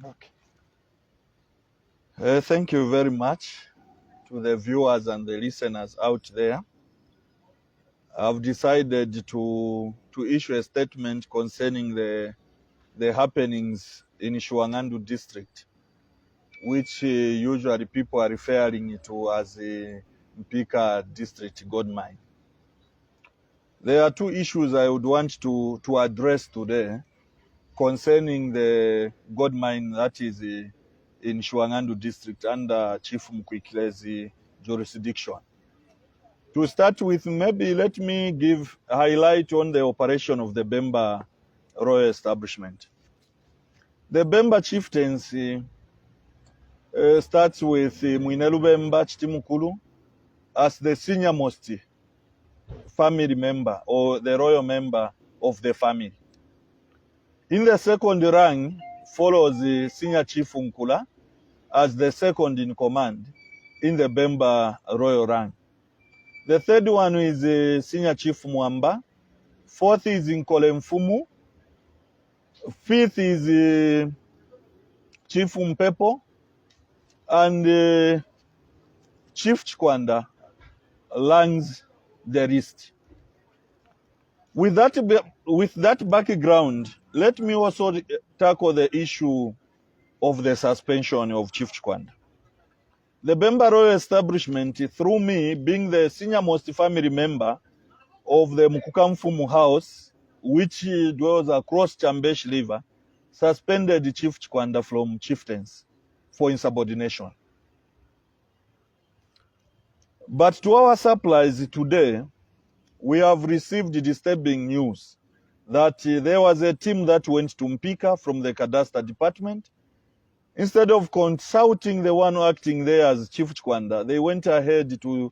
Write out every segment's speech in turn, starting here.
Okay. Thank you very much to the viewers and the listeners out there. I've decided to issue a statement concerning the happenings in Shuangandu district, which usually people are referring to as a Mpika district gold mine. There are two issues I would want to address today concerning the gold mine that is in Shuangandu district under Chief Mkwikile's jurisdiction. To start with, maybe let me give a highlight on the operation of the Bemba royal establishment. The Bemba chieftaincy starts with Mwine Lubemba Chitimukulu as the senior most family member or the royal member of the family. In the second rank follows the senior chief Nkula as the second in command in the Bemba royal rank. The third one is senior chief Mwamba. Fourth is Nkole Mfumu. Fifth is Chief Mpepo. And Chief Chikwanda lands the rest. With that background, let me also tackle the issue of the suspension of Chief Chikwanda. The Bemba Royal Establishment, through me being the senior most family member of the Mukukamfumu house, which dwells across Chambesh River, suspended Chief Chikwanda from chieftains for insubordination. But to our surprise today, we have received disturbing news that there was a team that went to Mpika from the Cadastre Department. Instead of consulting the one acting there as Chief Chikwanda, they went ahead to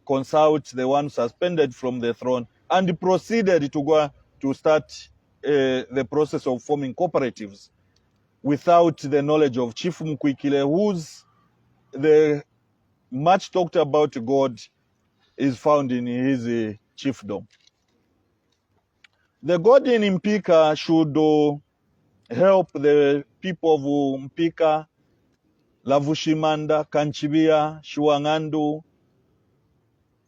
consult the one suspended from the throne and proceeded to go to start the process of forming cooperatives without the knowledge of Chief Mkwikile, whose the much talked about God is found in his chiefdom. The God in Mpika should help the people of Mpika, Lavushimanda, Kanchibia, Shuangandu,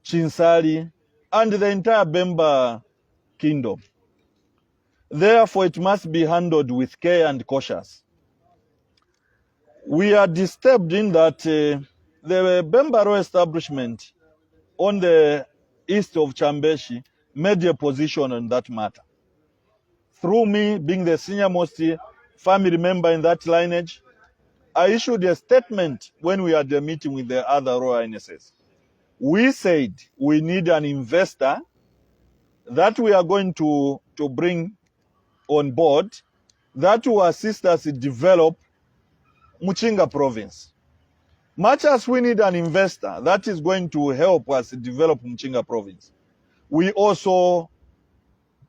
Chinsali, and the entire Bemba kingdom. Therefore, it must be handled with care and cautious. We are disturbed in that the Bemba Royal establishment on the east of Chambeshi made a position on that matter. Through me being the senior most family member in that lineage, I issued a statement when we had a meeting with the other Royal Highnesses. We said we need an investor that we are going to bring on board that will assist us develop Muchinga province. Much as we need an investor that is going to help us develop Muchinga province, we also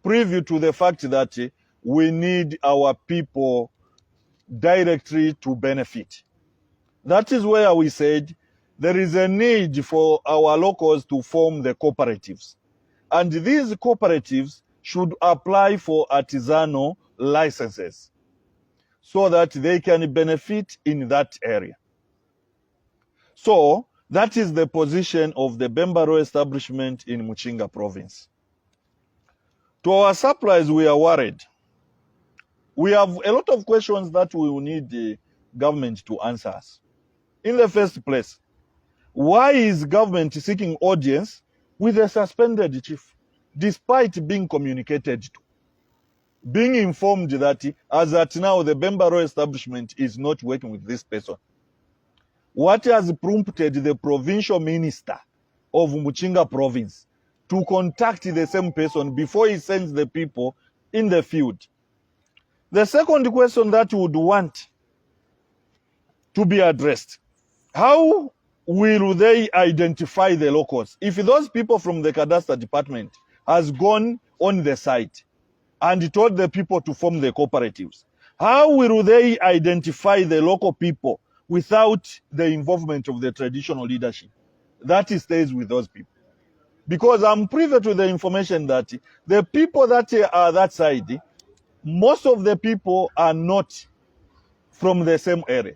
preview to the fact that we need our people directly to benefit. That is where we said there is a need for our locals to form the cooperatives. And these cooperatives should apply for artisanal licenses so that they can benefit in that area. So that is the position of the Bemba Royal establishment in Muchinga province. To our surprise, we are worried. We have a lot of questions that we will need the government to answer us. In the first place, why is government seeking audience with a suspended chief, despite being communicated to? Being informed that as at now the Bemba Royal establishment is not working with this person. What has prompted the provincial minister of Muchinga province to contact the same person before he sends the people in the field? The second question that we would want to be addressed, how will they identify the locals? If those people from the Cadastre Department has gone on the site and told the people to form the cooperatives, how will they identify the local people without the involvement of the traditional leadership? That stays with those people. Because I'm privy to the information that the people that are that side, most of the people are not from the same area.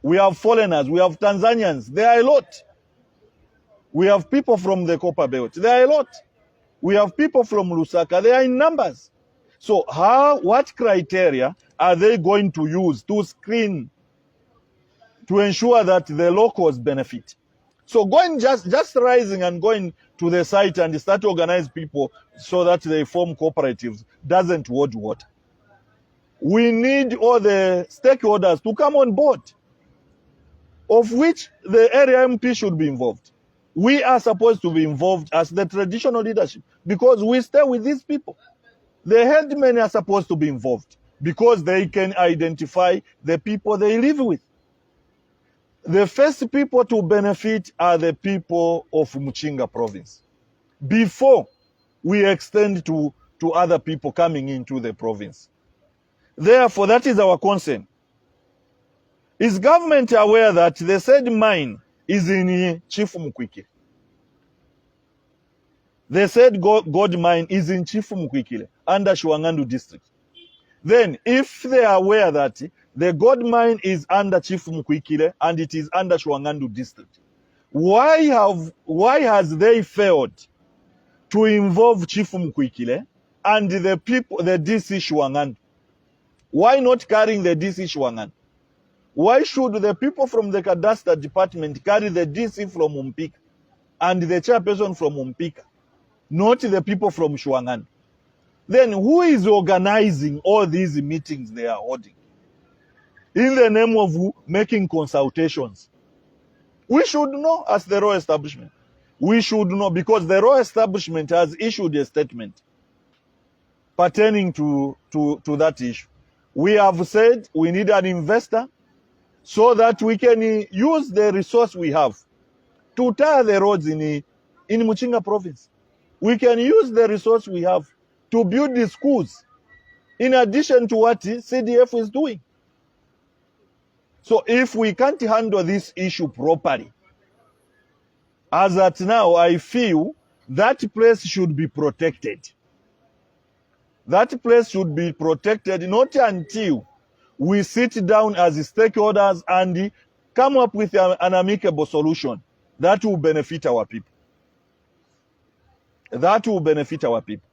We have foreigners, we have Tanzanians, there are a lot. We have people from the Copper Belt, there are a lot. We have people from Lusaka, they are in numbers. So what criteria are they going to use to screen, to ensure that the locals benefit? So going just rising and going to the site and start to organize people so that they form cooperatives doesn't hold water. We need all the stakeholders to come on board, of which the area MP should be involved. We are supposed to be involved as the traditional leadership because we stay with these people. The headmen are supposed to be involved because they can identify the people they live with. The first people to benefit are the people of Muchinga province before we extend to other people coming into the province. Therefore, that is our concern. Is government aware that the said mine is in Chief Mukwikile? They said gold mine is in Chief Mukwikile under Shwangandu district. Then, if they are aware that the gold mine is under Chief Mukwikile and it is under Shwangandu district, why has they failed to involve Chief Mukwikile and the people, the DC Shwangandu? Why not carrying the DC Shwangandu? Why should the people from the cadastre department carry the DC from Mpika and the chairperson from Mpika, not the people from Shwangandu? Then who is organizing all these meetings they are holding in the name of making consultations? We should know as the royal establishment. We should know because the royal establishment has issued a statement pertaining to that issue. We have said we need an investor so that we can use the resource we have to tire the roads in Muchinga province. We can use the resource we have to build the schools in addition to what CDF is doing. So if we can't handle this issue properly, as at now, I feel that place should be protected. That place should be protected not until we sit down as stakeholders and come up with an amicable solution that will benefit our people. That will benefit our people.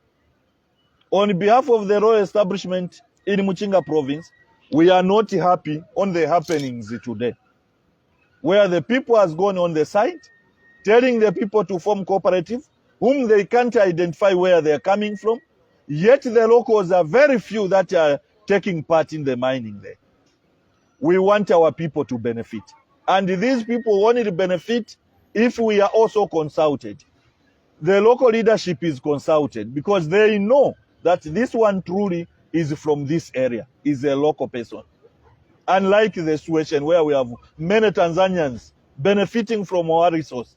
On behalf of the royal establishment in Muchinga province, we are not happy on the happenings today, where the people has gone on the site, telling the people to form cooperative, whom they can't identify where they are coming from, yet the locals are very few that are taking part in the mining there. We want our people to benefit. And these people only benefit if we are also consulted. The local leadership is consulted because they know that this one truly is from this area, is a local person. Unlike the situation where we have many Tanzanians benefiting from our resource,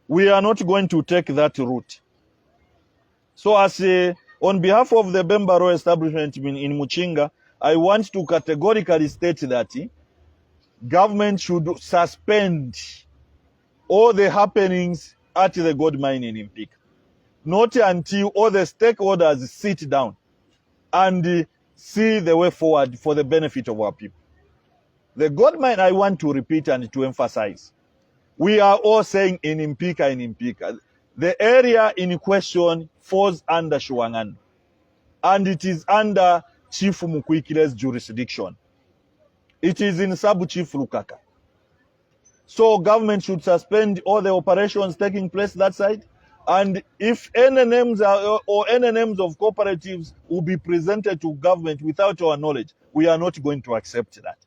we are not going to take that route. So on behalf of the Bemba Royal Establishment in Muchinga, I want to categorically state that government should suspend all the happenings at the gold mine in Mpika. Not until all the stakeholders sit down and see the way forward for the benefit of our people. The gold mine, I want to repeat and to emphasize, we are all saying in Mpika. The area in question falls under Shwangandu, and it is under Chief Mukwikile's jurisdiction. It is in Sub-Chief Lukaka. So government should suspend all the operations taking place that side. And if any names or any names of cooperatives will be presented to government without our knowledge, we are not going to accept that.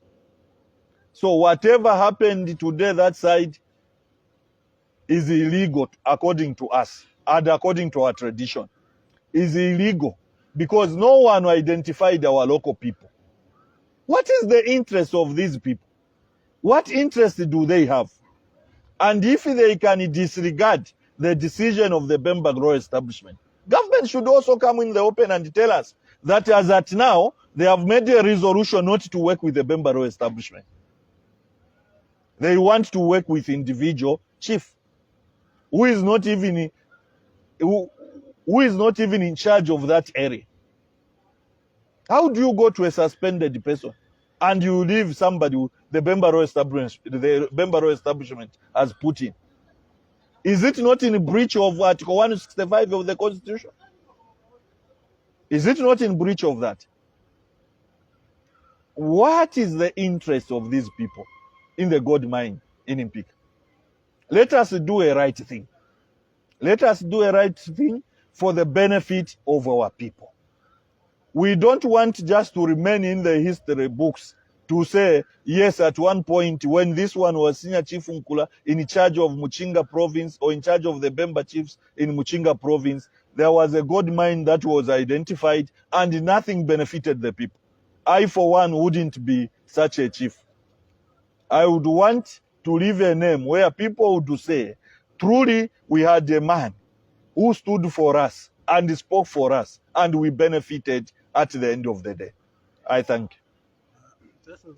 So whatever happened today that side is illegal according to us and according to our tradition. Is illegal because no one identified our local people. What is the interest of these people? What interest do they have? And if they can disregard the decision of the Bemba Royal Establishment, government should also come in the open and tell us that as at now, they have made a resolution not to work with the Bemba Royal Establishment. They want to work with individual chief who is not even in charge of that area. How do you go to a suspended person and you leave somebody who the Bemba establishment has put in? Is it not in breach of Article 165 of the Constitution? Is it not in breach of that? What is the interest of these people in the gold mine in Mpika? Let us do a right thing. Let us do a right thing for the benefit of our people. We don't want just to remain in the history books to say, yes, at one point when this one was Senior Chief Nkula in charge of Muchinga province or in charge of the Bemba chiefs in Muchinga province, there was a gold mine that was identified and nothing benefited the people. I, for one, wouldn't be such a chief. I would want to leave a name where people would say, truly, we had a man who stood for us and spoke for us, and we benefited at the end of the day. I thank you. Just as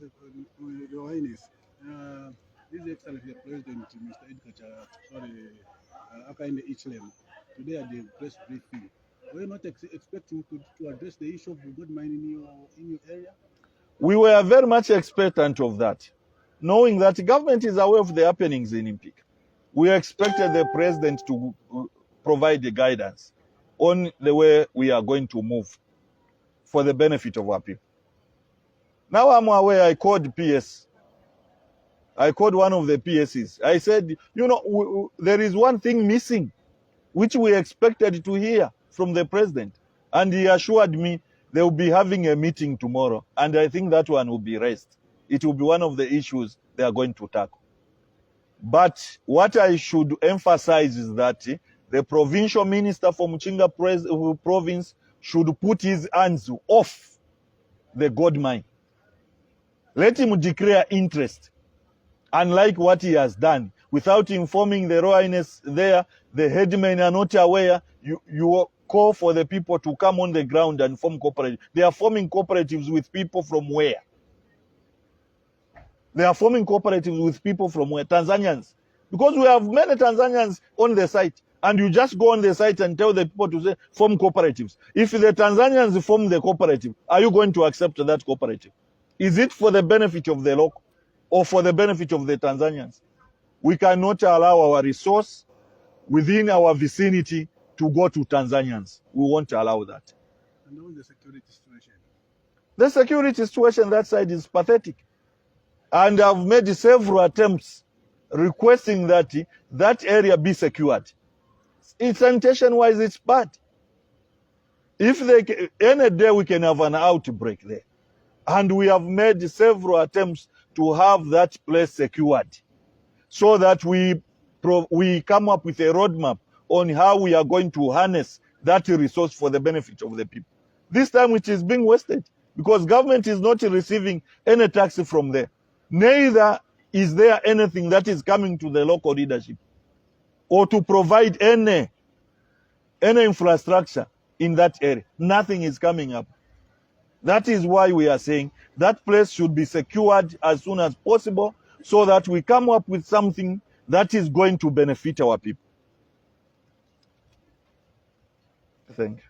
Your Highness, His Excellency President Mr. Akainde Ichlem, today at the press briefing, were you not expecting to address the issue of gold mining in your area? We were very much expectant of that, knowing that the government is aware of the happenings in Mpika. We expected the president to provide the guidance on the way we are going to move for the benefit of our people. Now I'm aware, I called PS. I called one of the PSs. I said, you know, there is one thing missing, which we expected to hear from the president. And he assured me they will be having a meeting tomorrow. And I think that one will be raised. It will be one of the issues they are going to tackle. But what I should emphasize is that the provincial minister for Muchinga province should put his hands off the gold mine. Let him declare interest, unlike what he has done, without informing the Royal Highness there. The headmen are not aware. You call for the people to come on the ground and form cooperatives. They are forming cooperatives with people from where? They are forming cooperatives with people from where? Tanzanians. Because we have many Tanzanians on the site. And you just go on the site and tell the people to say, form cooperatives. If the Tanzanians form the cooperative, are you going to accept that cooperative? Is it for the benefit of the local or for the benefit of the Tanzanians? We cannot allow our resource within our vicinity to go to Tanzanians. We won't allow that. And how is the security situation? The security situation that side is pathetic. And I've made several attempts requesting that that area be secured. Sanitation-wise, it's bad. If any day we can have an outbreak there. And we have made several attempts to have that place secured so that we come up with a roadmap on how we are going to harness that resource for the benefit of the people. This time it is being wasted because government is not receiving any tax from there. Neither is there anything that is coming to the local leadership or to provide any infrastructure in that area. Nothing is coming up. That is why we are saying that place should be secured as soon as possible so that we come up with something that is going to benefit our people. Thank you.